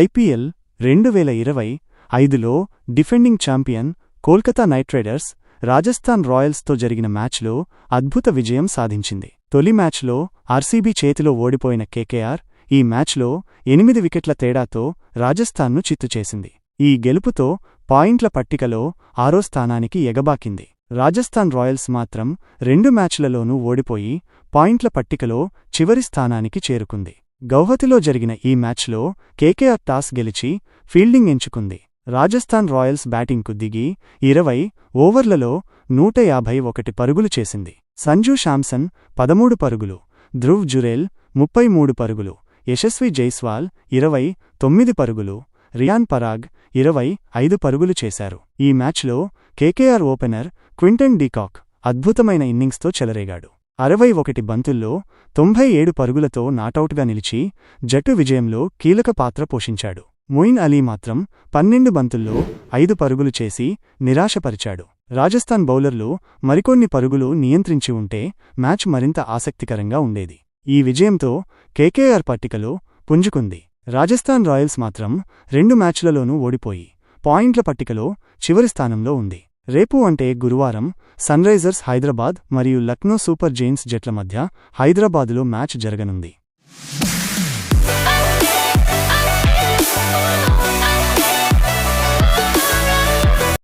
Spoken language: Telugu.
ఐపీఎల్ 2025లో defending champion Kolkata knight riders Rajasthan రాయల్స్తో జరిగిన మ్యాచ్లో అద్భుత విజయం సాధించింది. తొలి మ్యాచ్లో ఆర్సీబీ చేతిలో ఓడిపోయిన కేకేఆర్ ఈ మ్యాచ్లో 8 వికెట్ల తేడాతో రాజస్థాన్ను చిత్తుచేసింది. ఈ గెలుపుతో పాయింట్ల పట్టికలో 6వ స్థానానికి ఎగబాకింది. రాజస్థాన్ రాయల్స్ మాత్రం 2 మ్యాచ్లలోనూ ఓడిపోయి పాయింట్ల పట్టికలో చివరి స్థానానికి చేరుకుంది. గౌహతిలో జరిగిన ఈ మ్యాచ్లో కేకేఆర్ టాస్ గెలిచి ఫీల్డింగ్ ఎంచుకుంది. రాజస్థాన్ రాయల్స్ బ్యాటింగ్కు దిగి 20 ఓవర్లలో 151 పరుగులు చేసింది. సంజూ శాంసన్ 13 పరుగులు, ధ్రువ్ జురేల్ 33 పరుగులు, యశస్వి జైస్వాల్ 29 పరుగులు, రియాన్ పరాగ్ 25 పరుగులు చేశారు. ఈ మ్యాచ్లో కేకేఆర్ ఓపెనర్ క్వింటన్ డీకాక్ అద్భుతమైన ఇన్నింగ్స్తో చెలరేగాడు. 61 బంతుల్లో 97 పరుగులతో నాటౌట్గా నిలిచి జట్టు విజయంలో కీలక పాత్ర పోషించాడు. మొయిన్ అలీ మాత్రం 12 బంతుల్లో 5 పరుగులు చేసి నిరాశపరిచాడు. రాజస్థాన్ బౌలర్లు మరికొన్ని పరుగులు నియంత్రించి ఉంటే మ్యాచ్ మరింత ఆసక్తికరంగా ఉండేది. ఈ విజయంతో కేకేఆర్ పట్టికలో పుంజుకుంది. రాజస్థాన్ రాయల్స్ మాత్రం 2 మ్యాచ్లలోనూ ఓడిపోయి పాయింట్ల పట్టికలో చివరి స్థానంలో ఉంది. రేపు అంటే గురువారం సన్రైజర్స్ హైదరాబాద్ మరియు లక్నో సూపర్ జెయింట్స్ జట్ల మధ్య హైదరాబాదులో మ్యాచ్ జరగనుంది.